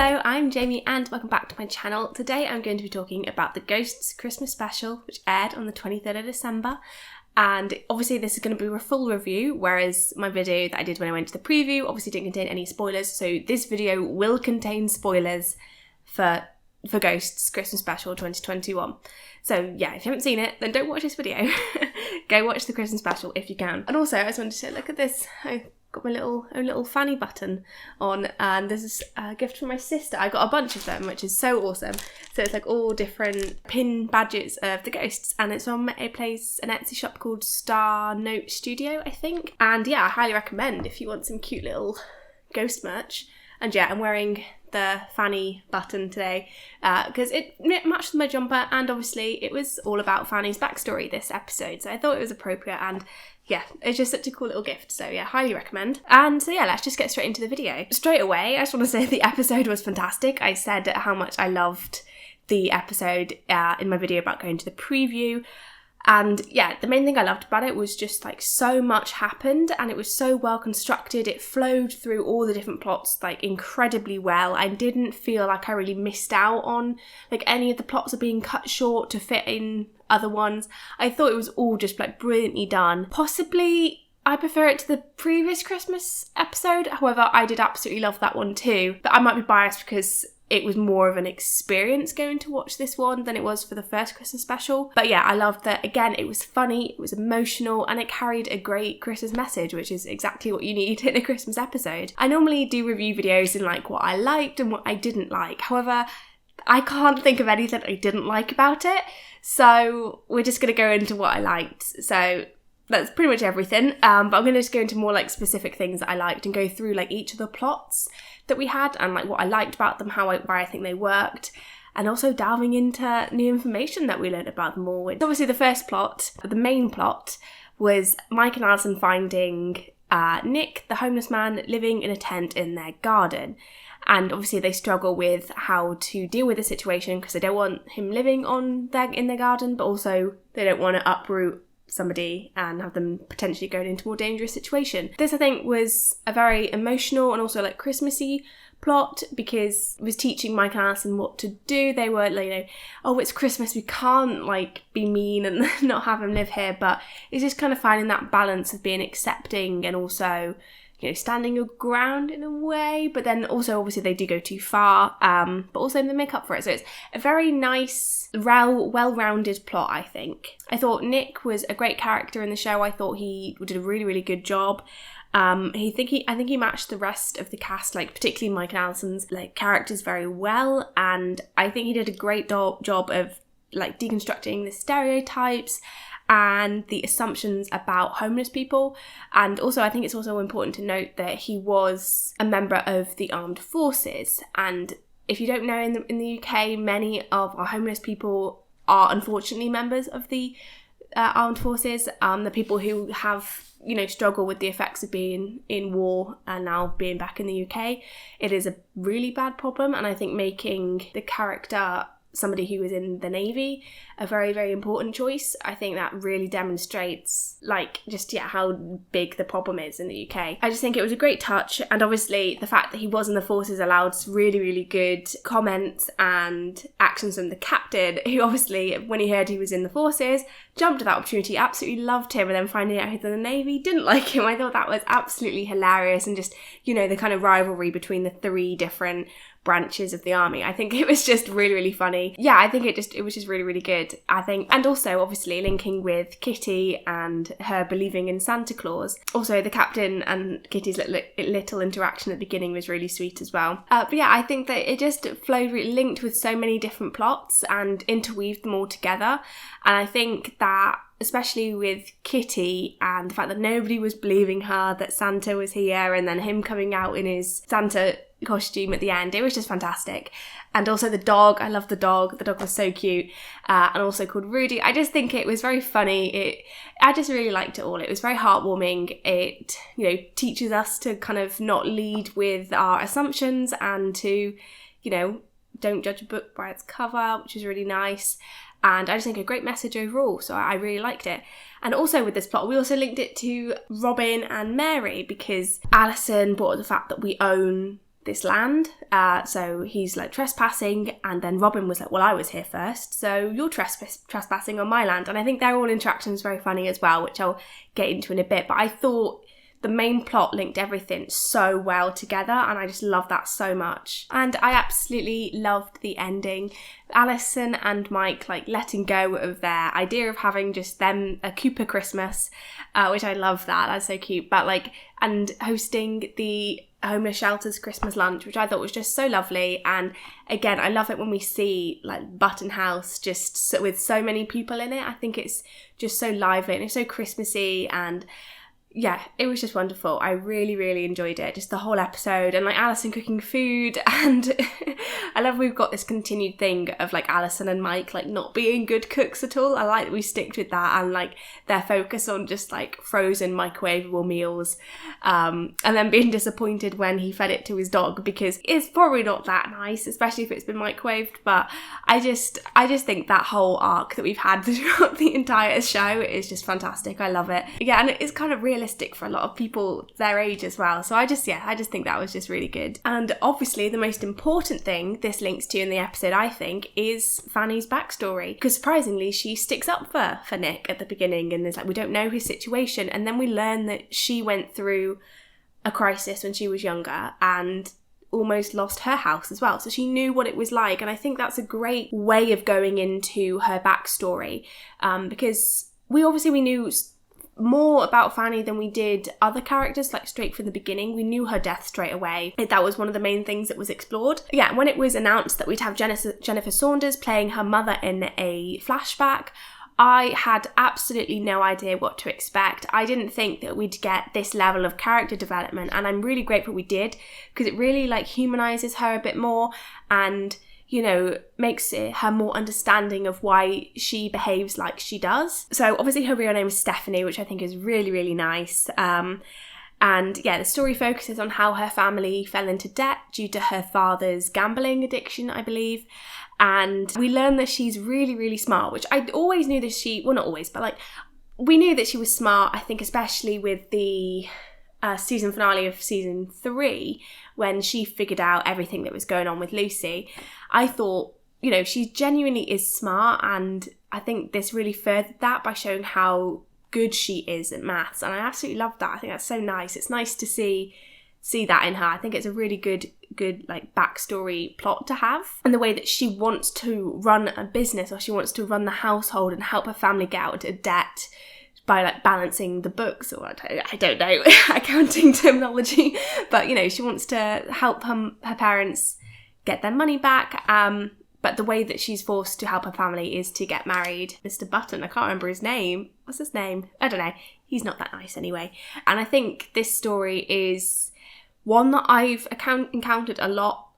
Hello, I'm Jamie and welcome back to my channel. Today I'm going to be talking about the Ghosts Christmas special, which aired on the 23rd of December. And obviously this is going to be a full review, whereas my video that I did when I went to the preview obviously didn't contain any spoilers. So this video will contain spoilers for Ghosts Christmas special 2021. So yeah, if you haven't seen it, then don't watch this video. Go watch the Christmas special if you can. And also I just wanted to say, look at this. I've got my own little Fanny button on, and this is a gift from my sister. I got a bunch of them, which is so awesome. So it's like all different pin badges of the ghosts, and it's from an Etsy shop called Star Note Studio, I think. And yeah, I highly recommend if you want some cute little ghost merch. And yeah, I'm wearing the Fanny button today because it matched my jumper, and obviously it was all about Fanny's backstory this episode, so I thought it was appropriate, and yeah, it's just such a cool little gift, so yeah, highly recommend. And so yeah, let's just get straight into the video. Straight away, I just want to say the episode was fantastic. I said how much I loved the episode in my video about going to the preview. And yeah, the main thing I loved about it was just like so much happened and it was so well constructed. It flowed through all the different plots like incredibly well. I didn't feel like I really missed out on like any of the plots are being cut short to fit in other ones. I thought it was all just like brilliantly done. Possibly I prefer it to the previous Christmas episode. However, I did absolutely love that one too. But I might be biased because it was more of an experience going to watch this one than it was for the first Christmas special. But yeah, I loved that. Again, it was funny, it was emotional, and it carried a great Christmas message, which is exactly what you need in a Christmas episode. I normally do review videos in like what I liked and what I didn't like. However, I can't think of anything I didn't like about it. So we're just going to go into what I liked. So that's pretty much everything. But I'm going to just go into more like specific things that I liked and go through like each of the plots that we had and like what I liked about them, why I think they worked, and also delving into new information that we learned about them all. Which obviously the first plot, the main plot, was Mike and Alison finding Nick, the homeless man, living in a tent in their garden. And obviously they struggle with how to deal with the situation because they don't want him living in their garden, but also they don't want to uproot somebody and have them potentially going into a more dangerous situation. This I think was a very emotional and also like Christmassy plot because it was teaching Mike and Alison what to do. They were like, oh, it's Christmas, we can't like be mean and not have him live here, but it's just kind of finding that balance of being accepting and also standing your ground in a way, but then also obviously they do go too far, but also they make up for it. So it's a very nice, well-rounded plot, I think. I thought Nick was a great character in the show. I thought he did a really, really good job. I think he matched the rest of the cast, like particularly Mike and Alison's like characters very well, and I think he did a great job of like deconstructing the stereotypes and the assumptions about homeless people. And also I think it's also important to note that he was a member of the armed forces, and if you don't know, in the UK many of our homeless people are unfortunately members of the armed forces, the people who have struggle with the effects of being in war and now being back in the UK. It is a really bad problem, and I think making the character somebody who was in the Navy a very, very important choice. I think that really demonstrates how big the problem is in the UK. I just think it was a great touch, and obviously the fact that he was in the forces allowed really, really good comments and actions from the captain, who obviously when he heard he was in the forces jumped at that opportunity, absolutely loved him, and then finding out he's in the Navy didn't like him. I thought that was absolutely hilarious, and just the kind of rivalry between the three different branches of the army. I think it was just really, really funny. Yeah, I think it was just really, really good, I think. And also obviously linking with Kitty and her believing in Santa Claus. Also the captain and Kitty's little interaction at the beginning was really sweet as well. But yeah, I think that it just linked with so many different plots and interweaved them all together. And I think that especially with Kitty and the fact that nobody was believing her that Santa was here, and then him coming out in his Santa costume at the end, it was just fantastic. And also the dog, I love the dog was so cute, and also called Rudy. I just think it was very funny. I just really liked it all. It was very heartwarming. It teaches us to kind of not lead with our assumptions and to don't judge a book by its cover, which is really nice. And I just think a great message overall, so I really liked it. And also with this plot, we also linked it to Robin and Mary, because Alison brought up the fact that we own this land, so he's like trespassing, and then Robin was like, well, I was here first, so you're trespassing on my land. And I think their all interactions very funny as well, which I'll get into in a bit, but I thought the main plot linked everything so well together, and I just love that so much. And I absolutely loved the ending. Alison and Mike like letting go of their idea of having just them a Cooper Christmas, which I love that. That's so cute. But like, and hosting the homeless shelter's Christmas lunch, which I thought was just so lovely. And again, I love it when we see like Button House just with so many people in it. I think it's just so lively and it's so Christmassy, and yeah, it was just wonderful. I really, really enjoyed it, just the whole episode, and like Alison cooking food, and I love we've got this continued thing of like Alison and Mike like not being good cooks at all. I like that we stick with that, and like their focus on just like frozen microwavable meals, and then being disappointed when he fed it to his dog, because it's probably not that nice, especially if it's been microwaved. But I just think that whole arc that we've had throughout the entire show is just fantastic. I love it. Yeah, and it's kind of realistic for a lot of people their age as well. So I just think that was just really good. And obviously the most important thing this links to in the episode, I think, is Fanny's backstory, because surprisingly she sticks up for Nick at the beginning, and there's like, we don't know his situation, and then we learn that she went through a crisis when she was younger and almost lost her house as well, so she knew what it was like. And I think that's a great way of going into her backstory, because we knew more about Fanny than we did other characters, like straight from the beginning. We knew her death straight away. That was one of the main things that was explored. Yeah, when it was announced that we'd have Jennifer Saunders playing her mother in a flashback, I had absolutely no idea what to expect. I didn't think that we'd get this level of character development, and I'm really grateful we did, because it really like humanises her a bit more, and you know, makes her more understanding of why she behaves like she does. So obviously her real name is Stephanie, which I think is really, really nice. And yeah, the story focuses on how her family fell into debt due to her father's gambling addiction, I believe. And we learn that she's really, really smart, which I always knew that well, not always, but like, we knew that she was smart, I think, especially with the season finale of season 3, when she figured out everything that was going on with Lucy. I thought, you know, she genuinely is smart, and I think this really furthered that by showing how good she is at maths, and I absolutely love that. I think that's so nice. It's nice to see that in her. I think it's a really good like backstory plot to have, and the way that she wants to run a business, or she wants to run the household and help her family get out of debt by like balancing the books, or I don't know accounting terminology, but you know, she wants to help her parents get their money back, but the way that she's forced to help her family is to get married. Mr. Button, I can't remember his name. What's his name? I don't know. He's not that nice anyway. And I think this story is one that I've encountered a lot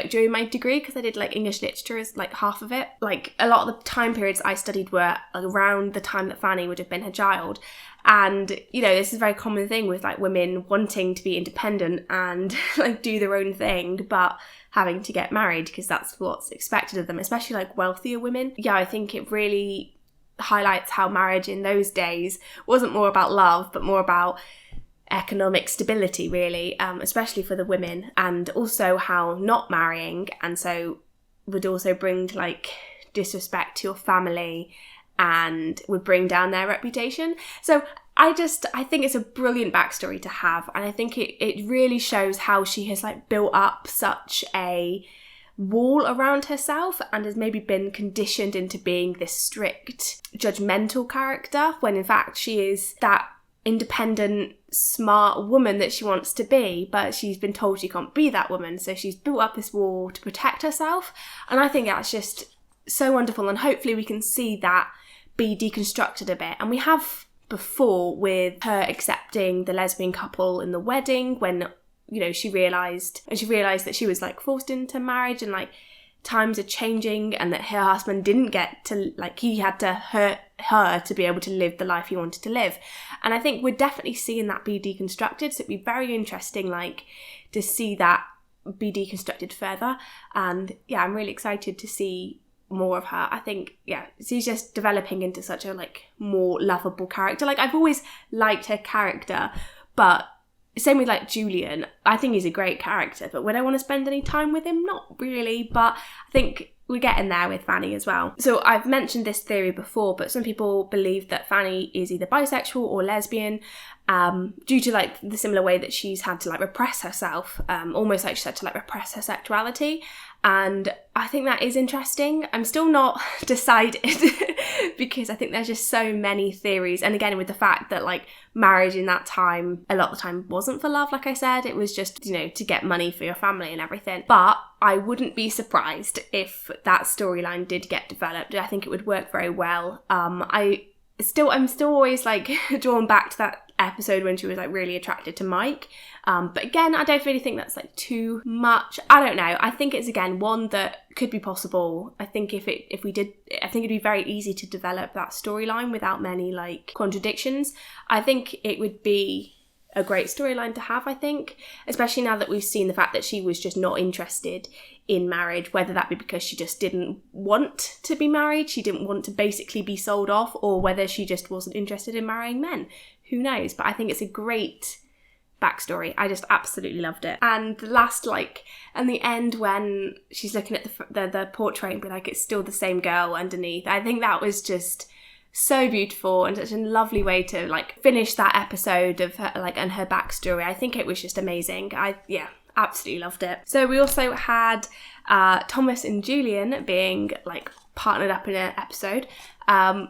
during my degree, because I did like English literature as like half of it. Like a lot of the time periods I studied were around the time that Fanny would have been her child, and you know, this is a very common thing with like women wanting to be independent and like do their own thing, but having to get married because that's what's expected of them, especially like wealthier women. Yeah, I think it really highlights how marriage in those days wasn't more about love, but more about economic stability, really, especially for the women, and also how not marrying and so would also bring like disrespect to your family and would bring down their reputation. So I think it's a brilliant backstory to have, and I think it really shows how she has like built up such a wall around herself and has maybe been conditioned into being this strict, judgmental character, when in fact she is that independent, smart woman that she wants to be, but she's been told she can't be that woman, so she's built up this wall to protect herself. And I think that's just so wonderful, and hopefully we can see that be deconstructed a bit. And we have before with her accepting the lesbian couple in the wedding, when, you know, she realised that she was like forced into marriage, and like times are changing, and that her husband didn't get to, like, he had to hurt her to be able to live the life he wanted to live. And I think we're definitely seeing that be deconstructed, so it'd be very interesting like to see that be deconstructed further. And yeah, I'm really excited to see more of her. I think, yeah, she's just developing into such a like more lovable character. Like, I've always liked her character, but same with like Julian. I think he's a great character, but would I want to spend any time with him? Not really, but I think we're getting there with Fanny as well. So I've mentioned this theory before, but some people believe that Fanny is either bisexual or lesbian, due to like the similar way that she's had to like repress herself, almost like she's had to like repress her sexuality. And I think that is interesting. I'm still not decided because I think there's just so many theories. And again, with the fact that like marriage in that time, a lot of the time wasn't for love, like I said, it was just, you know, to get money for your family and everything. But I wouldn't be surprised if that storyline did get developed. I think it would work very well. I'm still always like drawn back to that episode when she was like really attracted to Mike. But again, I don't really think that's like too much. I don't know. I think it's again one that could be possible. I think if we did, I think it'd be very easy to develop that storyline without many like contradictions. I think it would be a great storyline to have, I think, especially now that we've seen the fact that she was just not interested in marriage, whether that be because she just didn't want to be married, she didn't want to basically be sold off, or whether she just wasn't interested in marrying men. Who knows? But I think it's a great backstory. I just absolutely loved it. And the last, like, and the end when she's looking at the portrait and be like, it's still the same girl underneath. I think that was just so beautiful and such a lovely way to like finish that episode of her, like, and her backstory. I think it was just amazing. Absolutely loved it. So we also had Thomas and Julian being like partnered up in an episode,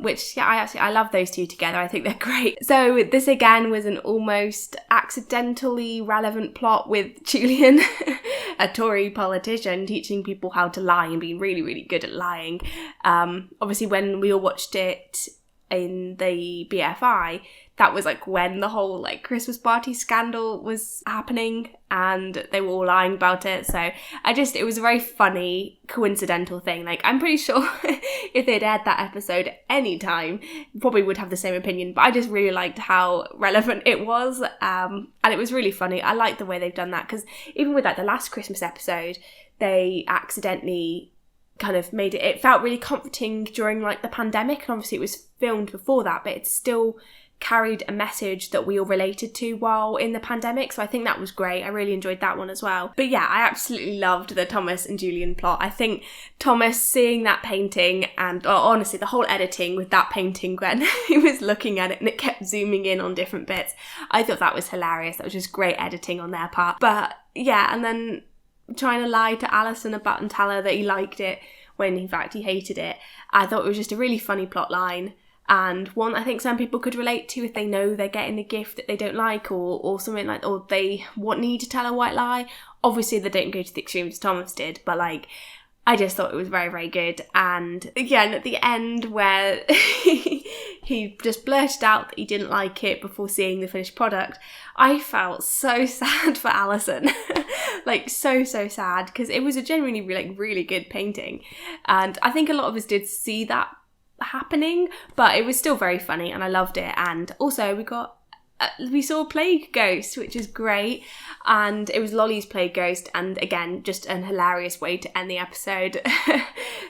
which I love those two together. I think they're great. So this again was an almost accidentally relevant plot with Julian, a Tory politician, teaching people how to lie and being really, really good at lying. Obviously when we all watched it in the BFI, that was like when the whole like Christmas party scandal was happening and they were all lying about it. So it was a very funny coincidental thing. Like, I'm pretty sure if they'd aired that episode any time, probably would have the same opinion, but I just really liked how relevant it was, and it was really funny. I like the way they've done that, because even with like the last Christmas episode, they accidentally kind of made it felt really comforting during like the pandemic, and obviously it was filmed before that, but it still carried a message that we all related to while in the pandemic. So I think that was great. I really enjoyed that one as well. But yeah, I absolutely loved the Thomas and Julian plot. I think Thomas seeing that painting and honestly the whole editing with that painting when he was looking at it and it kept zooming in on different bits, I thought that was hilarious. That was just great editing on their part. But yeah, and then trying to lie to Alison about and tell her that he liked it when in fact he hated it. I thought it was just a really funny plot line, and one I think some people could relate to if they know they're getting a gift that they don't like, or something like, or they need to tell a white lie. Obviously they don't go to the extremes Thomas did, but like, I just thought it was very, very good. And again, at the end where he just blurted out that he didn't like it before seeing the finished product, I felt so sad for Alison. Like, so sad, because it was a genuinely like really good painting. And I think a lot of us did see that happening, but it was still very funny and I loved it. And also we saw a plague ghost, which is great, and it was Lolly's plague ghost, and again just an hilarious way to end the episode.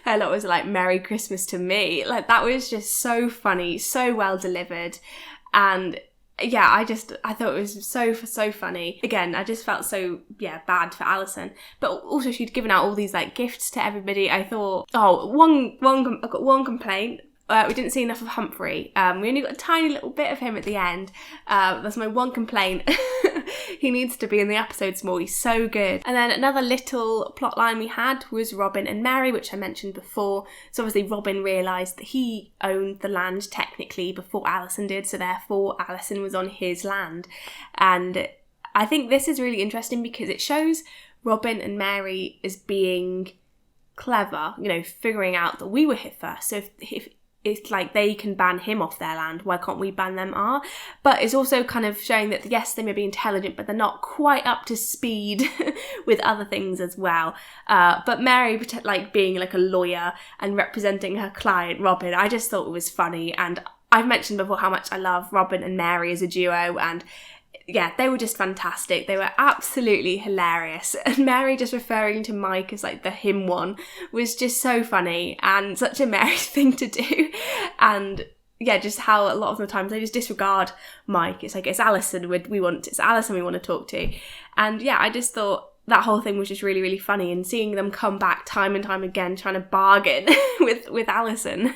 Her lot was like, Merry Christmas to me. Like, that was just so funny, so well delivered. And yeah, I thought it was so funny. Again, I just felt so bad for Alison, but also she'd given out all these like gifts to everybody. I thought, I've got one complaint. We didn't see enough of Humphry. We only got a tiny little bit of him at the end. That's my one complaint. He needs to be in the episodes more. He's so good. And then another little plot line we had was Robin and Mary, which I mentioned before. So obviously Robin realised that he owned the land technically before Alison did, so therefore Alison was on his land. And I think this is really interesting because it shows Robin and Mary as being clever, you know, figuring out that we were here first. So if it's like they can ban him off their land, why can't we ban them our? But it's also kind of showing that yes, they may be intelligent, but they're not quite up to speed with other things as well. But Mary, like being like a lawyer and representing her client Robin, I just thought it was funny. And I've mentioned before how much I love Robin and Mary as a duo, and yeah, they were just fantastic. They were absolutely hilarious. And Mary just referring to Mike as like the him one was just so funny and such a Mary thing to do. And yeah, just how a lot of the times they just disregard Mike. It's like, it's Alison we want to talk to. And yeah, I just thought that whole thing was just really, really funny, and seeing them come back time and time again trying to bargain with Alison,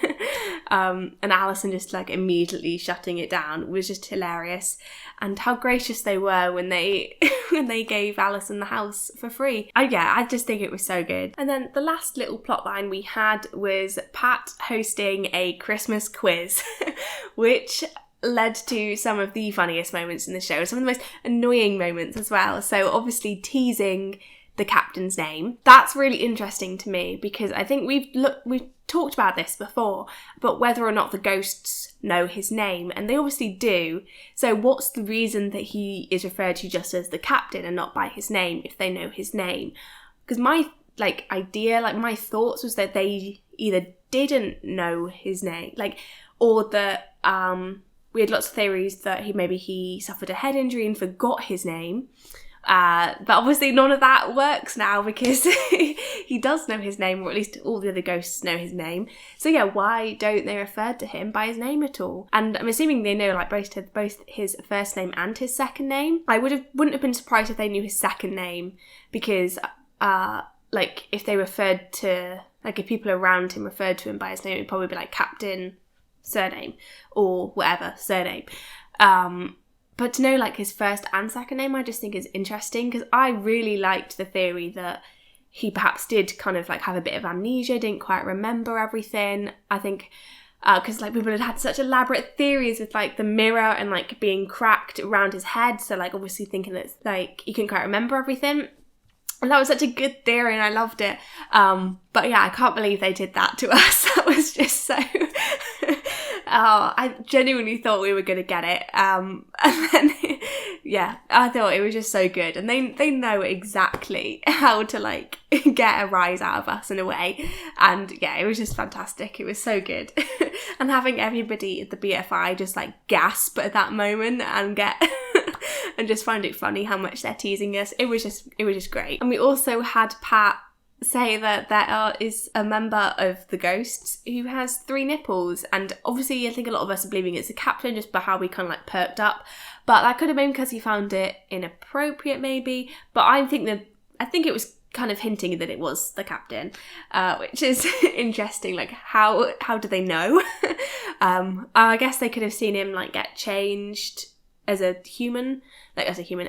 and Alison just like immediately shutting it down was just hilarious. And how gracious they were when they gave Alison the house for free. I just think it was so good. And then the last little plot line we had was Pat hosting a Christmas quiz, which led to some of the funniest moments in the show, some of the most annoying moments as well. So obviously teasing the captain's name. That's really interesting to me, because I think we've talked about this before, but whether or not the ghosts know his name, and they obviously do. So what's the reason that he is referred to just as the captain and not by his name if they know his name? Because my my thoughts was that they either didn't know his name, or that we had lots of theories that he suffered a head injury and forgot his name. But obviously none of that works now, because he does know his name, or at least all the other ghosts know his name. So yeah, why don't they refer to him by his name at all? And I'm assuming they know both his first name and his second name. I wouldn't have been surprised if they knew his second name, because if they referred to, if people around him referred to him by his name, it'd probably be like Captain surname or whatever surname. But to know his first and second name, I just think is interesting, because I really liked the theory that he perhaps did kind of have a bit of amnesia, didn't quite remember everything. I think because people had such elaborate theories with the mirror and being cracked around his head, so obviously thinking that he couldn't quite remember everything. And that was such a good theory, and I loved it. But yeah, I can't believe they did that to us. That was just so... I genuinely thought we were going to get it. And then, yeah, I thought it was just so good. And they know exactly how to, get a rise out of us in a way. And yeah, it was just fantastic. It was so good. And having everybody at the BFI just, gasp at that moment and get... and just find it funny how much they're teasing us. It was just great. And we also had Pat say that there is a member of the ghosts who has 3 nipples, and obviously I think a lot of us are believing it's the captain just by how we kind of perked up, but that could have been because he found it inappropriate maybe. But I think it was kind of hinting that it was the captain, which is interesting. How do they know? I guess they could have seen him get changed as a human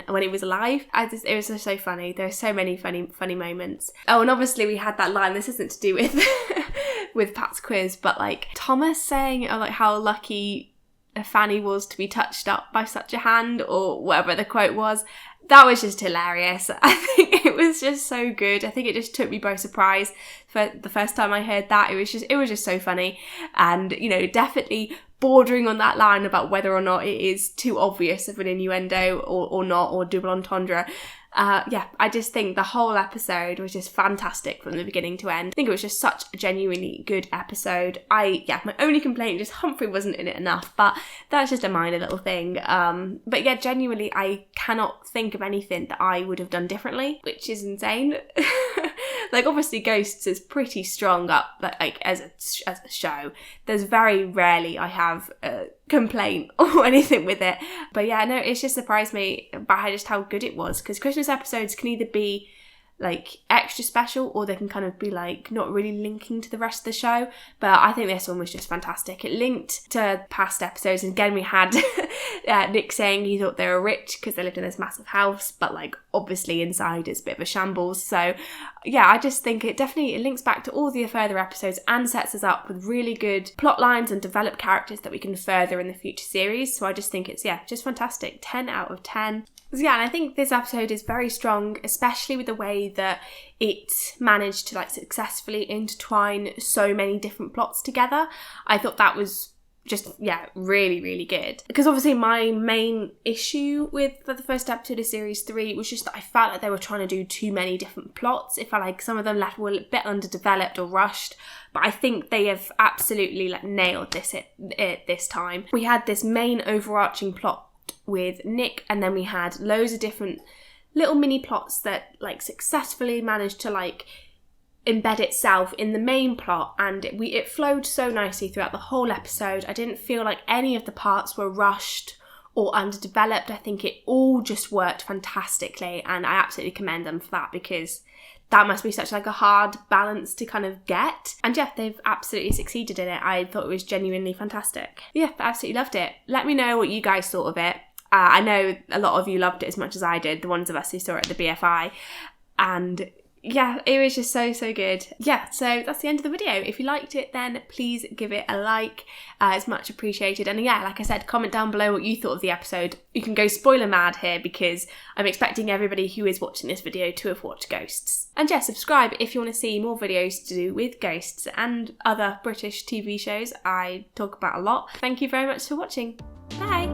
when he was alive. It was just so funny. There are so many funny moments. Oh, and obviously we had that line, this isn't to do with with Pat's quiz, but Thomas saying how lucky Fanny was to be touched up by such a hand, or whatever the quote was. That was just hilarious. I think it was just so good. I think it just took me by surprise for the first time I heard that. It was just so funny, and definitely bordering on that line about whether or not it is too obvious of an innuendo or not, or double entendre. I just think the whole episode was just fantastic from the beginning to end. I think it was just such a genuinely good episode. My only complaint is Humphry wasn't in it enough, but that's just a minor little thing. But yeah, genuinely, I cannot think of anything that I would have done differently, which is insane. Obviously Ghosts is pretty strong up, as a show. There's very rarely I have a complaint or anything with it. But yeah, no, it's just surprised me by just how good it was, because Christmas episodes can either be extra special, or they can kind of be not really linking to the rest of the show. But I think this one was just fantastic. It linked to past episodes, and again we had Nick saying he thought they were rich because they lived in this massive house, but obviously inside it's a bit of a shambles. So yeah, I just think it links back to all the further episodes and sets us up with really good plot lines and developed characters that we can further in the future series. So I just think it's just fantastic. 10 out of 10. Yeah, and I think this episode is very strong, especially with the way that it managed to successfully intertwine so many different plots together. I thought that was just, really, really good. Because obviously my main issue with the first episode of Series 3 was just that I felt like they were trying to do too many different plots. It felt like some of them were a bit underdeveloped or rushed. But I think they have absolutely nailed this time. We had this main overarching plot with Nick, and then we had loads of different little mini plots that successfully managed to embed itself in the main plot, and it flowed so nicely throughout the whole episode. I didn't feel like any of the parts were rushed or underdeveloped. I think it all just worked fantastically, and I absolutely commend them for that, because that must be such like a hard balance to kind of get. And yeah, they've absolutely succeeded in it. I thought it was genuinely fantastic. Yeah, I absolutely loved it. Let me know what you guys thought of it. I know a lot of you loved it as much as I did, the ones of us who saw it at the BFI. And yeah, it was just so good. Yeah, so that's the end of the video. If you liked it, then please give it a like. It's much appreciated. And yeah, like I said, comment down below what you thought of the episode. You can go spoiler mad here, because I'm expecting everybody who is watching this video to have watched Ghosts. And yeah, subscribe if you want to see more videos to do with Ghosts and other British TV shows I talk about a lot. Thank you very much for watching. Bye!